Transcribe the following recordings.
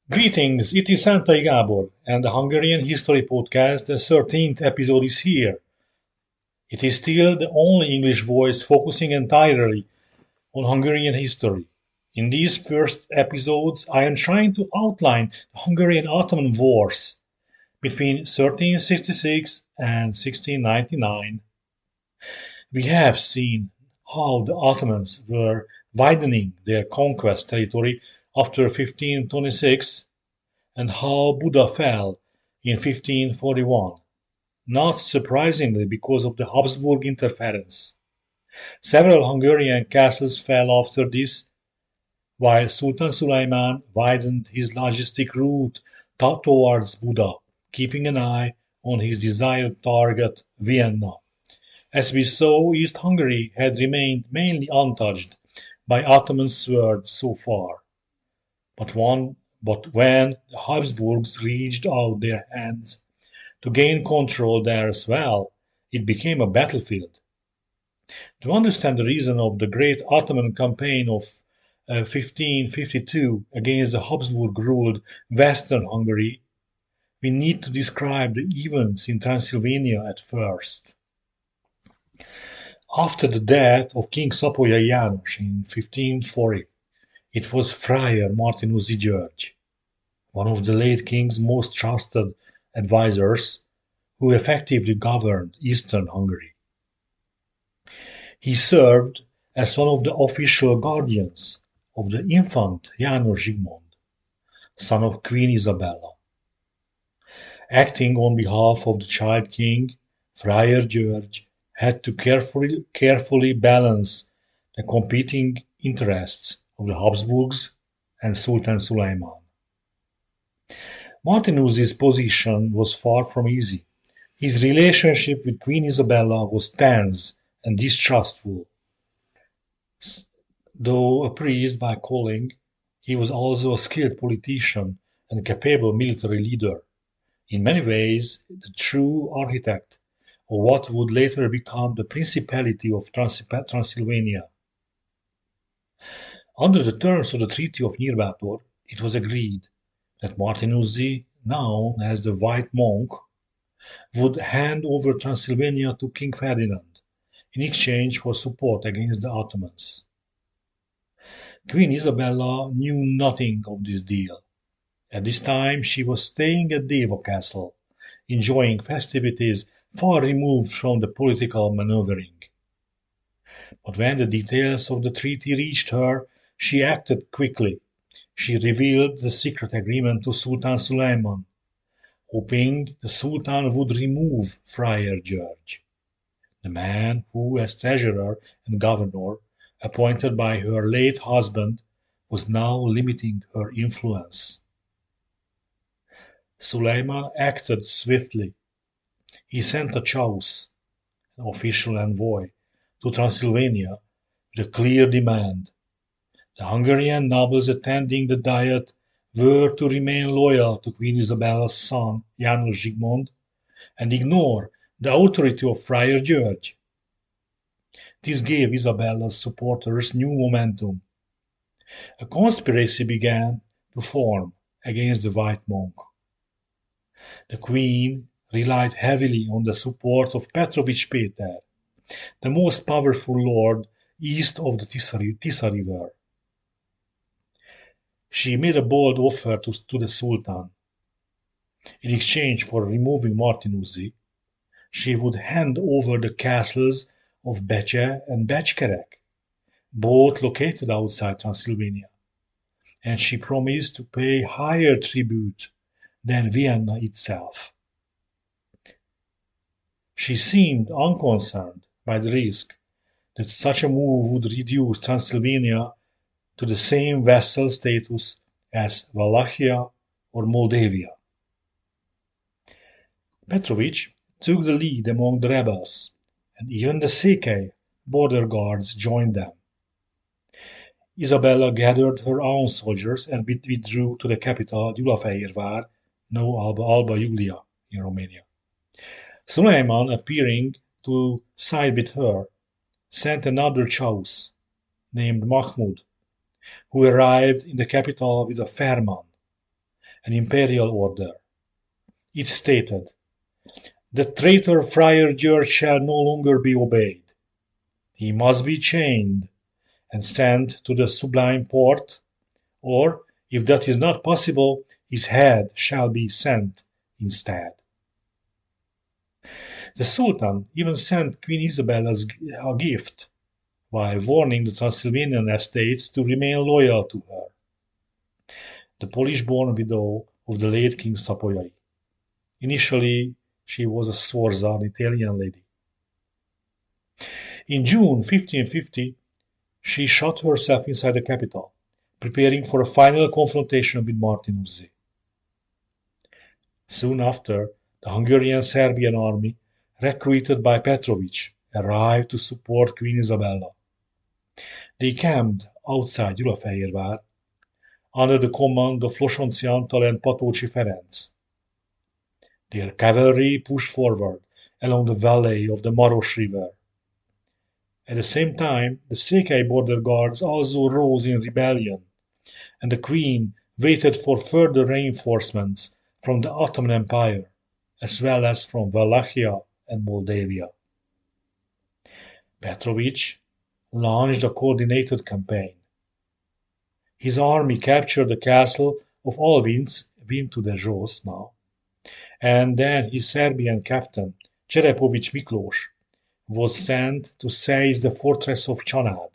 Greetings, it is Szentai Gábor, and the Hungarian History Podcast, the 13th episode is here. It is still the only English voice focusing entirely on Hungarian history. In these first episodes, I am trying to outline the Hungarian-Ottoman Wars between 1366 and 1699. We have seen how the Ottomans were widening their conquest territory after 1526 and how Buda fell in 1541, not surprisingly because of the Habsburg interference. Several Hungarian castles fell after this, while Sultan Suleiman widened his logistic route towards Buda, keeping an eye on his desired target, Vienna. As we saw, East Hungary had remained mainly untouched by Ottoman swords so far. But when the Habsburgs reached out their hands to gain control there as well, it became a battlefield. To understand the reason of the great Ottoman campaign of 1552 against the Habsburg-ruled Western Hungary, we need to describe the events in Transylvania at first. After the death of King Szapolyai János in 1540, it was Friar Martinuzzi György, one of the late king's most trusted advisers, who effectively governed eastern Hungary. He served as one of the official guardians of the infant János Zsigmond, son of Queen Isabella. Acting on behalf of the child king, Friar György had to carefully balance the competing interests of the Habsburgs and Sultan Suleiman. Martinuzzi's position was far from easy. His relationship with Queen Isabella was tense and distrustful. Though a priest by calling, he was also a skilled politician and capable military leader. In many ways, the true architect of what would later become the Principality of Transylvania. Under the terms of the Treaty of Nyírbátor, it was agreed that Martinuzzi, known as the White Monk, would hand over Transylvania to King Ferdinand in exchange for support against the Ottomans. Queen Isabella knew nothing of this deal. At this time she was staying at Deva Castle, enjoying festivities far removed from the political maneuvering. But when the details of the treaty reached her, she acted quickly. She revealed the secret agreement to Sultan Suleiman, hoping the Sultan would remove Friar György, the man who, as treasurer and governor, appointed by her late husband, was now limiting her influence. Suleiman acted swiftly. He sent a chaus, an official envoy, to Transylvania with a clear demand. The Hungarian nobles attending the diet were to remain loyal to Queen Isabella's son, János Zsigmond, and ignore the authority of Friar György. This gave Isabella's supporters new momentum. A conspiracy began to form against the White Monk. The queen relied heavily on the support of Petrovich Péter, the most powerful lord east of the Tisza River. She made a bold offer to the Sultan. In exchange for removing Martinuzzi, she would hand over the castles of Becse and Becskerek, both located outside Transylvania, and she promised to pay higher tribute than Vienna itself. She seemed unconcerned by the risk that such a move would reduce Transylvania to the same vassal status as Wallachia or Moldavia. Petrovich took the lead among the rebels, and even the Székely border guards joined them. Isabella gathered her own soldiers and withdrew to the capital, Gyulafehérvár, now Alba Iulia in Romania. Suleiman, appearing to side with her, sent another chaus, named Mahmud, who arrived in the capital with a firman, an imperial order. It stated, "The traitor Friar George shall no longer be obeyed. He must be chained and sent to the Sublime Porte, or, if that is not possible, his head shall be sent instead." The Sultan even sent Queen Isabel a gift, while warning the Transylvanian estates to remain loyal to her. The Polish-born widow of the late King Szapolyai. Initially, she was a Sforza, an Italian lady. In June 1550, she shut herself inside the capital, preparing for a final confrontation with Martinuzzi. Soon after, the Hungarian-Serbian army, recruited by Petrović, arrived to support Queen Isabella. They camped outside Gyulafehérvár, under the command of Losonczy Antal and Patóczy Ferenc. Their cavalry pushed forward along the valley of the Maros River. At the same time, the Székely border guards also rose in rebellion, and the Queen waited for further reinforcements from the Ottoman Empire, as well as from Wallachia and Moldavia. Petrović launched a coordinated campaign. His army captured the castle of Alvinc, Vintu de Jos now, and then his Serbian captain, Cserepović Miklós, was sent to seize the fortress of Csanád.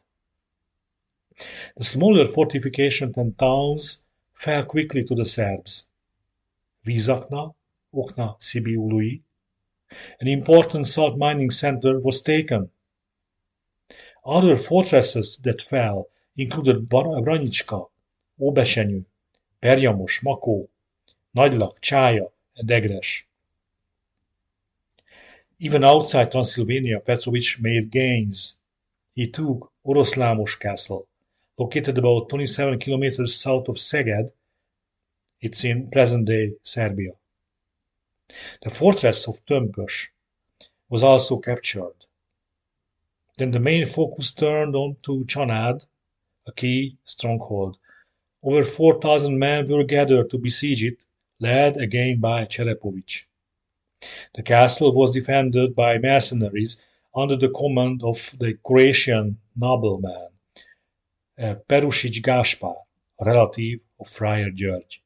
The smaller fortifications and towns fell quickly to the Serbs. Vizakna, Okna Sibiului, an important salt mining center, was taken. Other fortresses that fell included Branicska, Óbesenyő, Perjamos, Makó, Nagylak, Csája, and Egres. Even outside Transylvania, Petrović made gains. He took Oroszlámos Castle, located about 27 kilometers south of Szeged. It's in present-day Serbia. The fortress of Tömpös was also captured. Then the main focus turned on to Csanád, a key stronghold. Over 4,000 men were gathered to besiege it, led again by Cserepović. The castle was defended by mercenaries under the command of the Croatian nobleman, Perušić Gáspár, a relative of Friar György.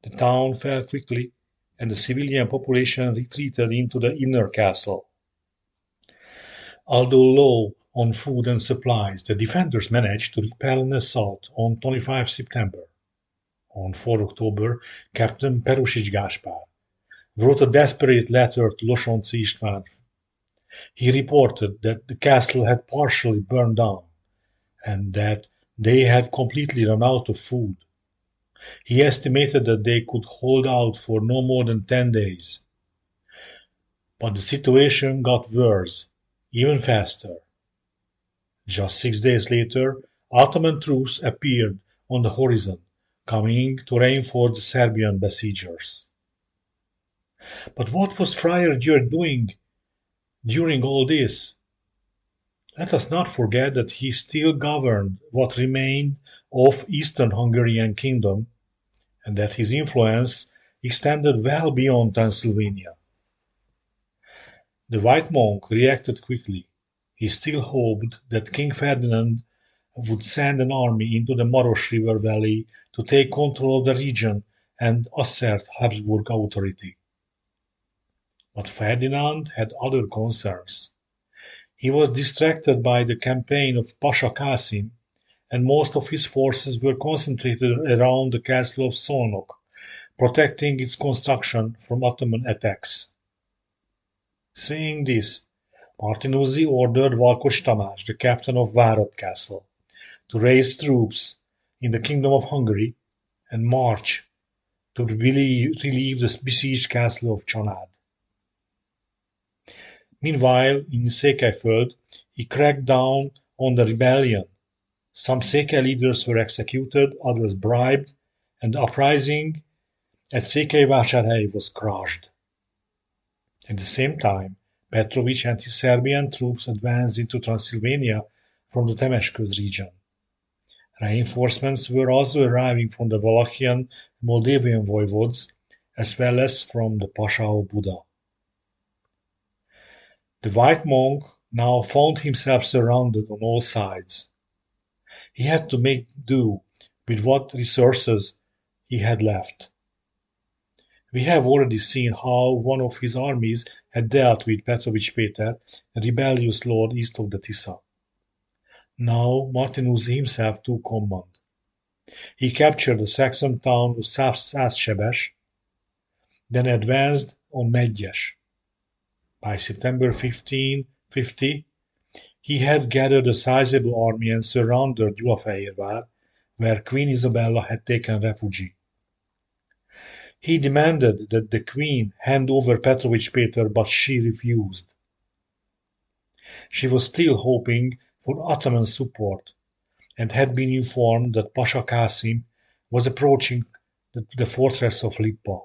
The town fell quickly, and the civilian population retreated into the inner castle. Although low on food and supplies, the defenders managed to repel an assault on 25 September. On 4 October, Captain Perušić Gáspár wrote a desperate letter to Losonczy István. He reported that the castle had partially burned down, and that they had completely run out of food. He estimated that they could hold out for no more than 10 days. But the situation got worse, even faster. Just 6 days later, Ottoman troops appeared on the horizon, coming to reinforce the Serbian besiegers. But what was Friar György doing during all this? Let us not forget that he still governed what remained of Eastern Hungarian kingdom, and that his influence extended well beyond Transylvania. The white monk reacted quickly. He still hoped that King Ferdinand would send an army into the Maros River valley to take control of the region and assert Habsburg authority. But Ferdinand had other concerns. He was distracted by the campaign of Pasha Qasim, and most of his forces were concentrated around the castle of Szolnok, protecting its construction from Ottoman attacks. Seeing this, Martinuzzi ordered Valkos Tamás, the captain of Várad Castle, to raise troops in the Kingdom of Hungary and march to relieve the besieged castle of Csanád. Meanwhile, in Székelyföld, he cracked down on the rebellion. Some Székely leaders were executed, others bribed, and the uprising at Székelyvásárhely was crushed. At the same time, Petrović and his Serbian troops advanced into Transylvania from the Temesköz region. Reinforcements were also arriving from the Wallachian Moldavian voivodes, as well as from the Pasha of Buda. The white monk now found himself surrounded on all sides. He had to make do with what resources he had left. We have already seen how one of his armies had dealt with Petrovich Peter, a rebellious lord east of the Tisa. Now Martinuzzi himself took command. He captured the Saxon town of Százsebes, then advanced on Megyes. By September 1550, he had gathered a sizable army and surrounded Gyulafehérvár, where Queen Isabella had taken refuge. He demanded that the queen hand over Petrovich Peter, but she refused. She was still hoping for Ottoman support, and had been informed that Pasha Qasim was approaching the fortress of Lippa.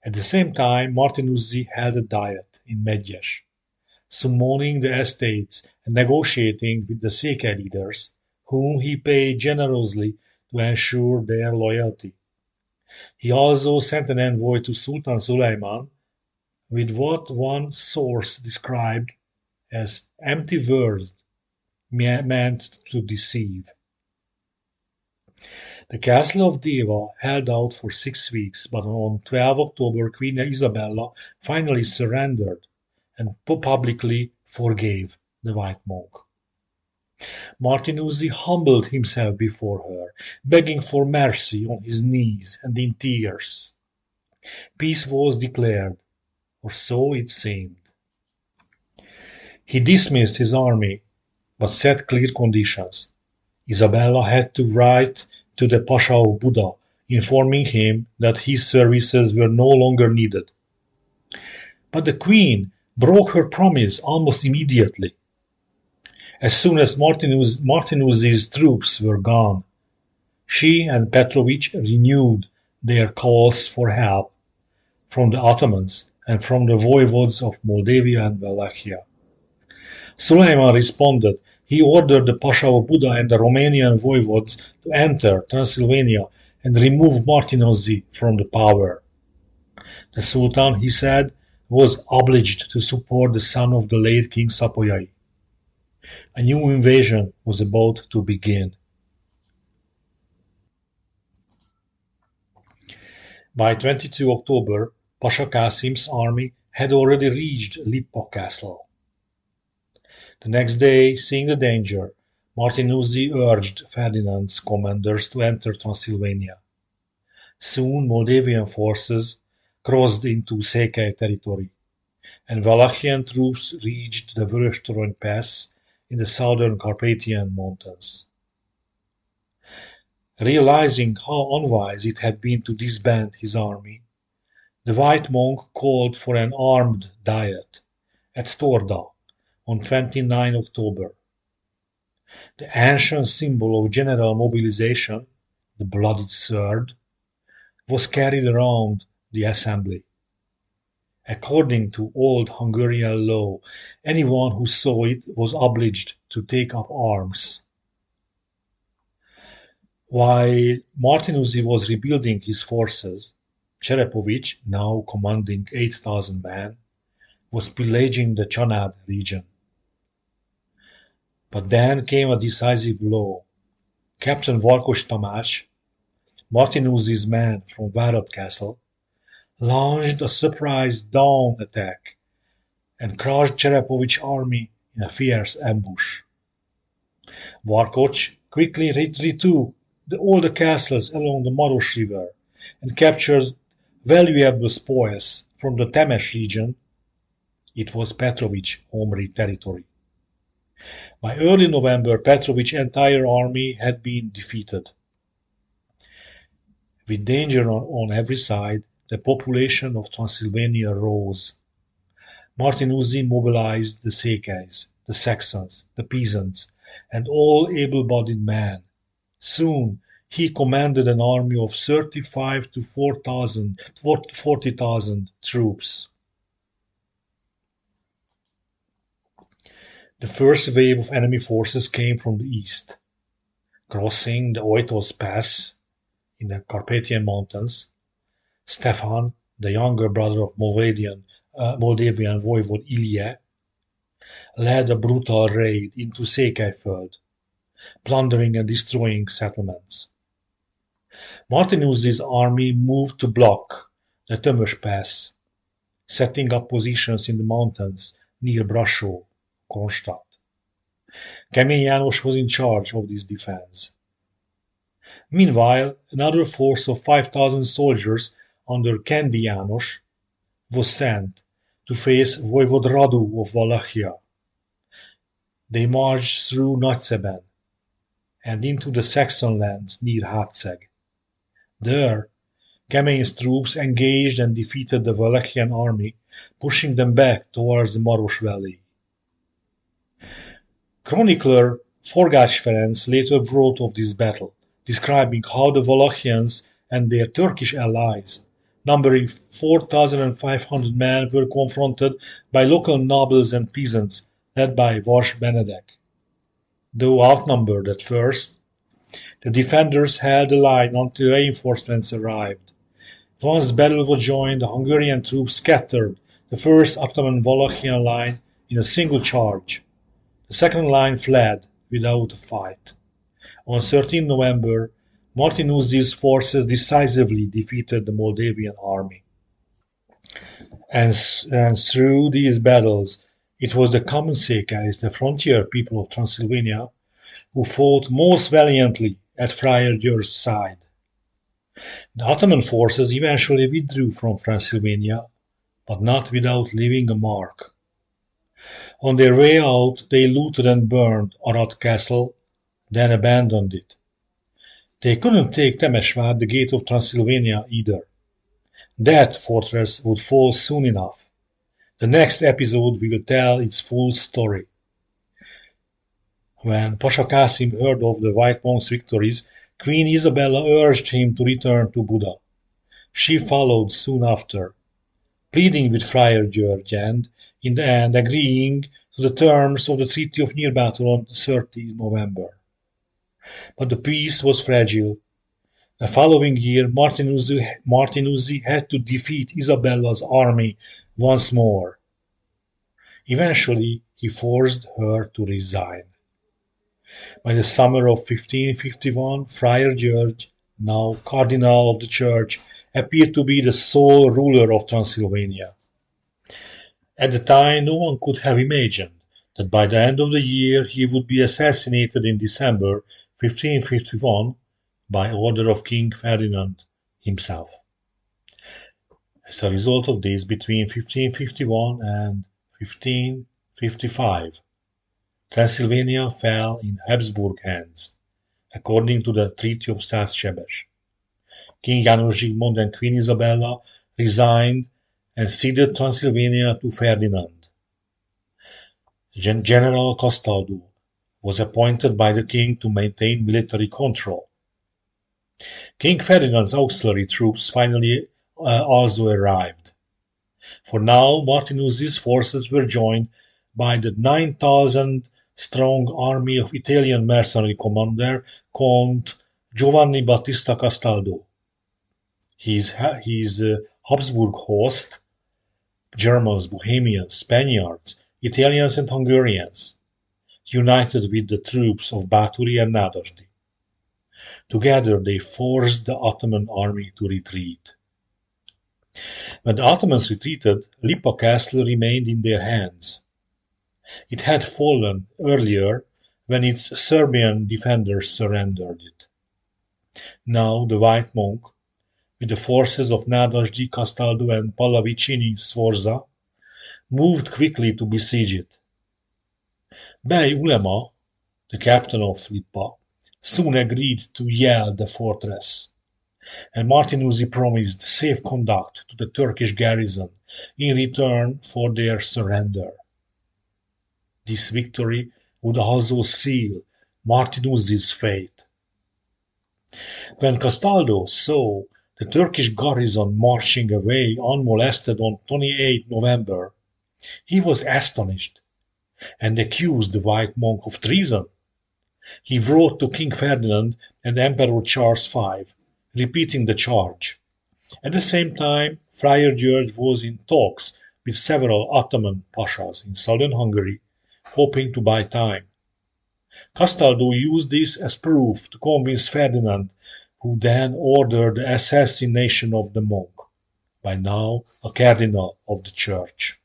At the same time, Martinuzzi held a diet in Megyes, summoning the estates and negotiating with the Székely leaders, whom he paid generously to ensure their loyalty. He also sent an envoy to Sultan Suleiman with what one source described as empty words meant to deceive. The castle of Deva held out for 6 weeks, but on 12 October Queen Isabella finally surrendered and publicly forgave the white monk. Martinuzzi humbled himself before her, begging for mercy on his knees and in tears. Peace was declared, or so it seemed. He dismissed his army, but set clear conditions. Isabella had to write to the Pasha of Buda, informing him that his services were no longer needed. But the queen broke her promise almost immediately. As soon as Martinuzzi's troops were gone, she and Petrovich renewed their calls for help from the Ottomans and from the voivodes of Moldavia and Wallachia. Suleiman responded. He ordered the Pasha of Buda and the Romanian voivodes to enter Transylvania and remove Martinuzzi from the power. The Sultan, he said, was obliged to support the son of the late King Szapolyai. A new invasion was about to begin. By 22 October, Pasha Qasim's army had already reached Lippa castle. The next day, seeing the danger, Martinuzzi urged Ferdinand's commanders to enter Transylvania. Soon Moldavian forces crossed into Székely territory, and Wallachian troops reached the Vöröstorony Pass in the southern Carpathian Mountains. Realizing how unwise it had been to disband his army, the white monk called for an armed diet at Torda on 29 October. The ancient symbol of general mobilization, the bloodied sword, was carried around the assembly. According to old Hungarian law, anyone who saw it was obliged to take up arms. While Martinuzzi was rebuilding his forces, Cherepovich, now commanding 8,000 men, was pillaging the Csanád region. But then came a decisive blow. Captain Varkos Tamás, Martinuzzi's man from Várad Castle, launched a surprise dawn attack and crushed Cherepovich's army in a fierce ambush. Varkos quickly retook all the castles along the Maros River and captured valuable spoils from the Temes region. It was Petrovich's home territory. By early November, Petrovich's entire army had been defeated. With danger on every side, the population of Transylvania rose. Martinuzzi mobilized the Székelys, the Saxons, the peasants, and all able-bodied men. Soon he commanded an army of 35 to 40,000 troops. The first wave of enemy forces came from the east. Crossing the Oitos Pass in the Carpathian Mountains, Stefan, the younger brother of Moldavian voivode Ilya, led a brutal raid into Székelyföld, plundering and destroying settlements. Martinuzzi's army moved to block the Tömös Pass, setting up positions in the mountains near Brassó, Kronstadt. Kemény János was in charge of this defense. Meanwhile, another force of 5,000 soldiers under Kendi János was sent to face Voivode Radu of Wallachia. They marched through Nagyszeben and into the Saxon lands near Herceg. There, Kemény's troops engaged and defeated the Wallachian army, pushing them back towards the Maros Valley. Chronicler Forgács Ferenc later wrote of this battle, describing how the Wallachians and their Turkish allies, numbering 4,500 men, were confronted by local nobles and peasants led by Vas Benedek. Though outnumbered at first, the defenders held the line until reinforcements arrived. Once battle was joined, the Hungarian troops scattered the first Ottoman Wallachian line in a single charge. The second line fled without a fight. On 13 November, Martinuzzi's forces decisively defeated the Moldavian army. And through these battles, it was the Kamunszékelys, the frontier people of Transylvania, who fought most valiantly at Friar György's side. The Ottoman forces eventually withdrew from Transylvania, but not without leaving a mark. On their way out, they looted and burned Arad castle, then abandoned it. They couldn't take Temesvár, the gate of Transylvania, either. That fortress would fall soon enough. The next episode will tell its full story. When Pasha Qasim heard of the White Monk's victories, Queen Isabella urged him to return to Buda. She followed soon after, pleading with Friar György and, in the end, agreeing to the terms of the Treaty of Nyírbátor on 30 November. But the peace was fragile. The following year, Martinuzzi had to defeat Isabella's army once more. Eventually, he forced her to resign. By the summer of 1551, Friar György, now Cardinal of the Church, appeared to be the sole ruler of Transylvania. At the time, no one could have imagined that by the end of the year he would be assassinated in December 1551 by order of King Ferdinand himself. As a result of this, between 1551 and 1555, Transylvania fell in Habsburg hands, according to the Treaty of Szászsebes. King János Zsigmond and Queen Isabella resigned and ceded Transylvania to Ferdinand. General Castaldo was appointed by the king to maintain military control. King Ferdinand's auxiliary troops finally also arrived. For now, Martinuzzi's forces were joined by the 9,000-strong army of Italian mercenary commander Count Giovanni Battista Castaldo. His Habsburg host, Germans, Bohemians, Spaniards, Italians and Hungarians, united with the troops of Báthory and Nádasdy. Together they forced the Ottoman army to retreat. When the Ottomans retreated, Lipa castle remained in their hands. It had fallen earlier when its Serbian defenders surrendered it. Now the White Monk, with the forces of Nádasdy, Castaldo and Pallavicini Sforza, moved quickly to besiege it. Bey Ulema, the captain of Lipa, soon agreed to yield the fortress, and Martinuzzi promised safe conduct to the Turkish garrison in return for their surrender. This victory would also seal Martinuzzi's fate. When Castaldo saw the Turkish garrison marching away unmolested on 28 November, he was astonished and accused the White Monk of treason. He wrote to King Ferdinand and Emperor Charles V, repeating the charge. At the same time, Friar György was in talks with several Ottoman pashas in southern Hungary, hoping to buy time. Castaldo used this as proof to convince Ferdinand, who then ordered the assassination of the monk, by now a cardinal of the church.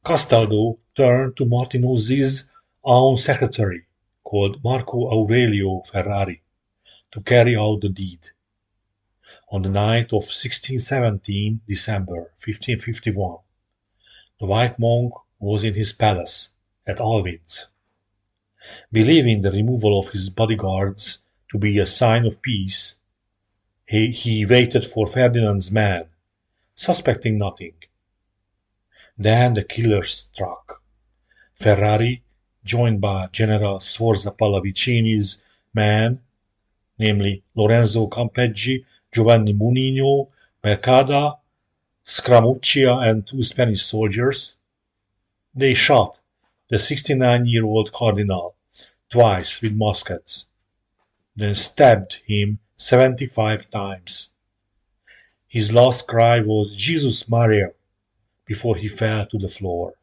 Castaldo turned to Martinuzzi's own secretary, called Marco Aurelio Ferrari, to carry out the deed. On the night of 1617 December 1551, the white monk was in his palace at Alvins. Believing the removal of his bodyguards to be a sign of peace, he waited for Ferdinand's man, suspecting nothing. Then the killer struck. Ferrari, joined by General Sforza Pallavicini's men, namely Lorenzo Campeggi, Giovanni Munino, Mercada, Scaramuccia, and two Spanish soldiers, they shot the 69-year-old cardinal twice with muskets, then stabbed him 75 times. His last cry was "Jesus Maria" before he fell to the floor.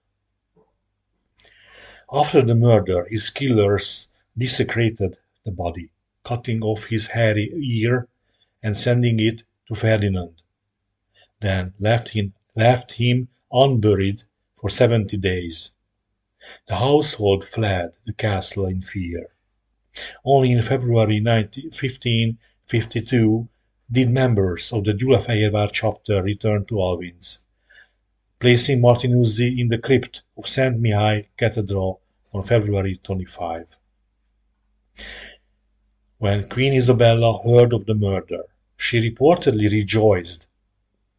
After the murder, his killers desecrated the body, cutting off his hairy ear and sending it to Ferdinand, then left him unburied for 70 days. The household fled the castle in fear. Only in February 1552 did members of the Gyulafehérvár chapter return to Alvins, placing Martinuzzi in the crypt of St. Mihály Cathedral on February 25. When Queen Isabella heard of the murder, she reportedly rejoiced,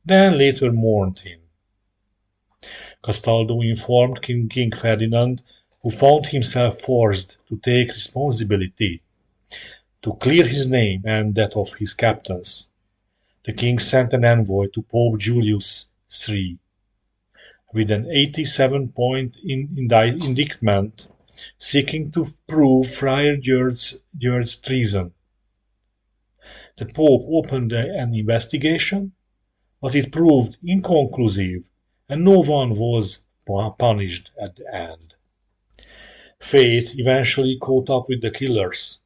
then later mourned him. Castaldo informed King Ferdinand, who found himself forced to take responsibility to clear his name and that of his captains. The king sent an envoy to Pope Julius III with an 87-point indictment seeking to prove Friar György's treason. The Pope opened an investigation, but it proved inconclusive and no one was punished at the end. Fate eventually caught up with the killers.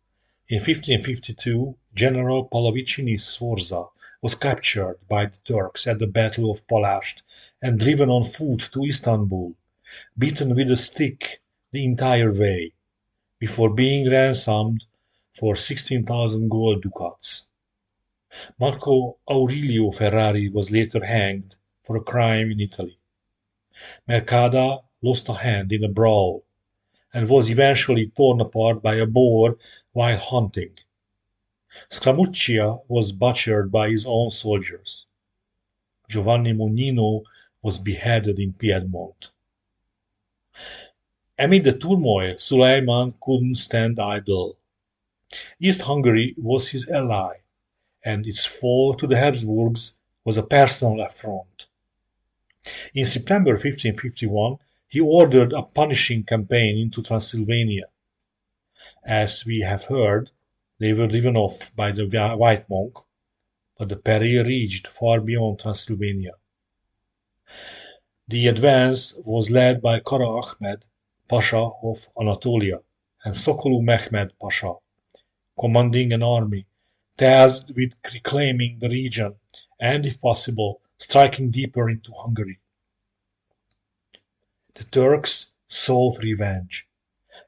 In 1552, General Pallavicini Sforza was captured by the Turks at the Battle of Palást and driven on foot to Istanbul, beaten with a stick the entire way, before being ransomed for 16,000 gold ducats. Marco Aurelio Ferrari was later hanged for a crime in Italy. Mercada lost a hand in a brawl and was eventually torn apart by a boar while hunting. Scaramuccia was butchered by his own soldiers. Giovanni Munino was beheaded in Piedmont. Amid the turmoil, Suleiman couldn't stand idle. East Hungary was his ally, and its fall to the Habsburgs was a personal affront. In September 1551, he ordered a punishing campaign into Transylvania. As we have heard, they were driven off by the white monk, but the peril reached far beyond Transylvania. The advance was led by Kara Ahmed, Pasha of Anatolia, and Sokollu Mehmed Pasha, commanding an army tasked with reclaiming the region and, if possible, striking deeper into Hungary. The Turks sought revenge,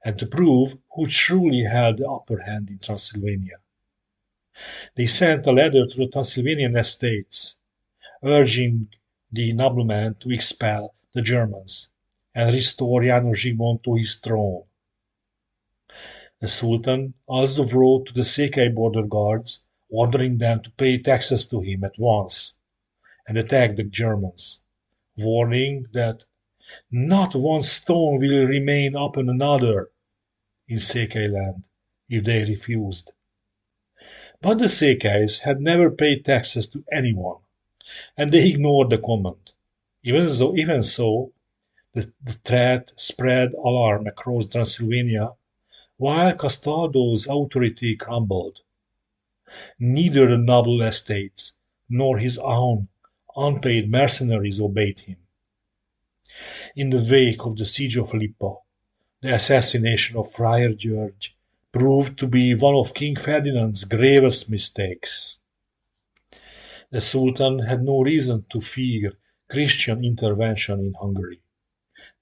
and to prove who truly held the upper hand in Transylvania. They sent a letter to the Transylvanian estates, urging the noblemen to expel the Germans and restore János Zsigmond to his throne. The Sultan also wrote to the Székely border guards, ordering them to pay taxes to him at once and attack the Germans, warning that not one stone will remain upon another in Székely land if they refused. But the Székelys had never paid taxes to anyone, and they ignored the command. Even so, the threat spread alarm across Transylvania, While Castaldo's authority crumbled, neither the noble estates nor his own unpaid mercenaries obeyed him. In the wake of the siege of Lippo, the assassination of Friar George proved to be one of King Ferdinand's gravest mistakes. The Sultan had no reason to fear Christian intervention in Hungary.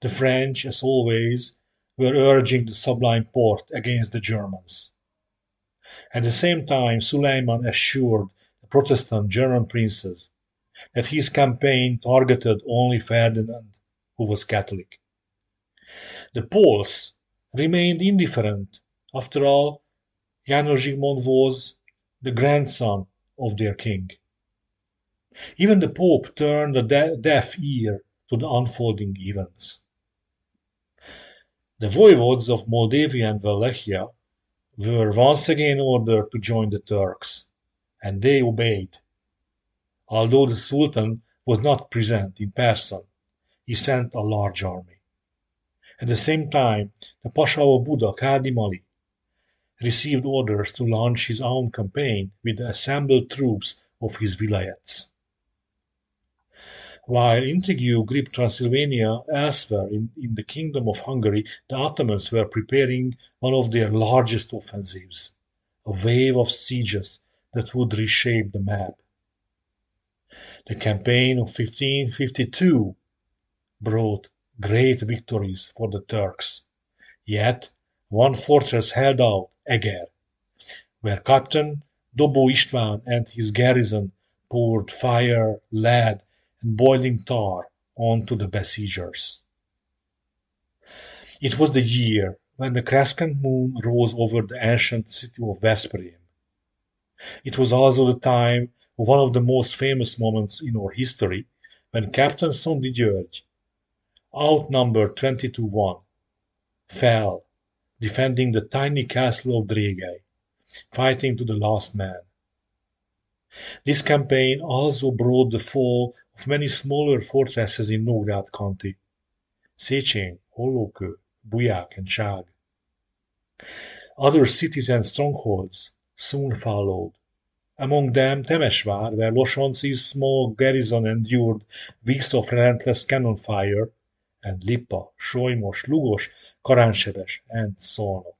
The French, as always, were urging the Sublime Porte against the Germans. At the same time, Suleiman assured the Protestant German princes that his campaign targeted only Ferdinand, who was Catholic. The Poles remained indifferent. After all, János Zsigmond was the grandson of their king. Even the Pope turned a deaf ear to the unfolding events. The voivodes of Moldavia and Wallachia were once again ordered to join the Turks, and they obeyed. Although the Sultan was not present in person, he sent a large army. At the same time, the Pasha of Buda, Kadi Mali, received orders to launch his own campaign with the assembled troops of his vilayets. While intrigue gripped Transylvania elsewhere in the Kingdom of Hungary, the Ottomans were preparing one of their largest offensives, a wave of sieges that would reshape the map. The campaign of 1552 brought great victories for the Turks, yet one fortress held out, Eger, where Captain Dobó István and his garrison poured fire, lead, and boiling tar onto the besiegers. It was the year when the crescent moon rose over the ancient city of Veszprém. It was also the time of one of the most famous moments in our history, when Captain Sondi György, outnumbered 20 to 1, fell, defending the tiny castle of Drégely, fighting to the last man. This campaign also brought the fall of many smaller fortresses in Nógrád County, Széchenyi, Hollókő, Buják, and Ság. Other cities and strongholds soon followed. Among them Temesvár, where Losonczi's small garrison endured weeks of relentless cannon fire, and Lipa, Solymos, Lugos, Karánsebes, and Szolnok.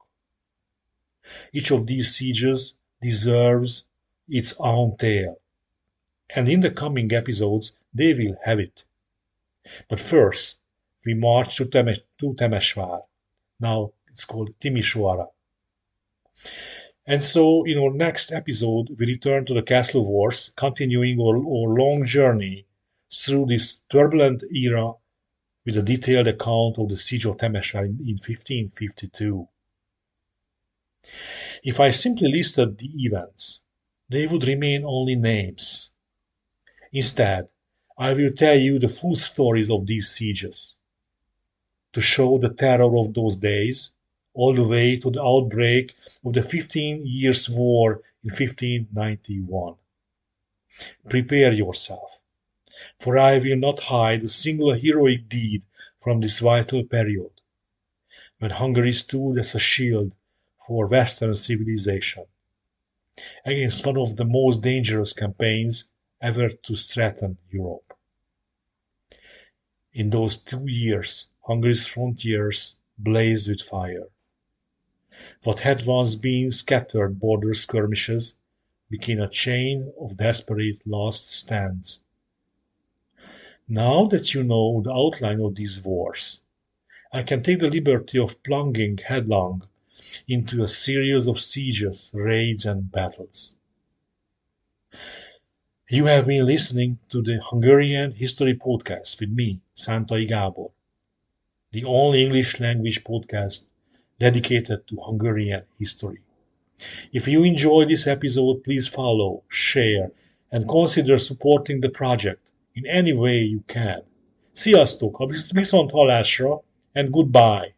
Each of these sieges deserves its own tale, and in the coming episodes they will have it. But first, we march to Temesvár. Now it's called Timisoara. And so, in our next episode, we return to the Castle Wars, continuing our long journey through this turbulent era with a detailed account of the siege of Temesvár in 1552. If I simply listed the events, they would remain only names. Instead, I will tell you the full stories of these sieges, to show the terror of those days, all the way to the outbreak of the 15 Years' War in 1591. Prepare yourself, for I will not hide a single heroic deed from this vital period, when Hungary stood as a shield for Western civilization, against one of the most dangerous campaigns ever to threaten Europe. In those 2 years, Hungary's frontiers blazed with fire. What had once been scattered border skirmishes became a chain of desperate last stands. Now that you know the outline of these wars, I can take the liberty of plunging headlong into a series of sieges, raids, and battles. You have been listening to the Hungarian History Podcast with me, Szántai Gábor, the only English language podcast dedicated to Hungarian history. If you enjoyed this episode, please follow, share, and consider supporting the project in any way you can. Sziasztok, a viszonthallásra, and goodbye!